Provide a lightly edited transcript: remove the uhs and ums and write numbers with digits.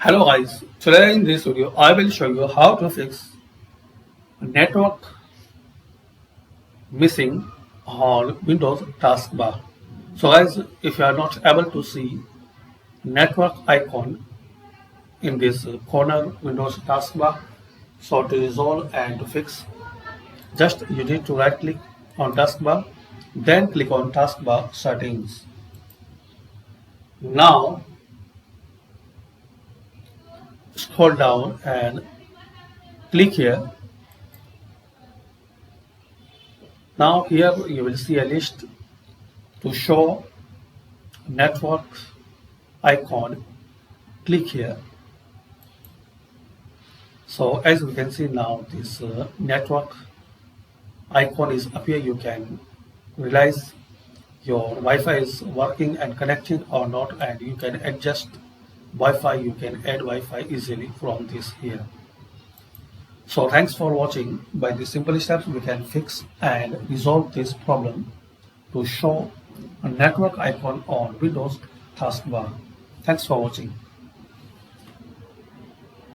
Hello guys, today in this video I will show you how to fix network missing on Windows taskbar. So guys, if you are not able to see network icon in this corner Windows taskbar, so to resolve and to fix, just you need to right click on taskbar, then click on taskbar settings. Now scroll down and click here. Now here you will see a list to show network icon. Click here. So as we can see now, this network icon is appear. You can realize your Wi-Fi is working and connecting or not, and you can adjust Wi-Fi. You can add Wi-Fi easily from this here. So thanks for watching. By these simple steps we can fix and resolve this problem to show a network icon on Windows taskbar. Thanks for watching.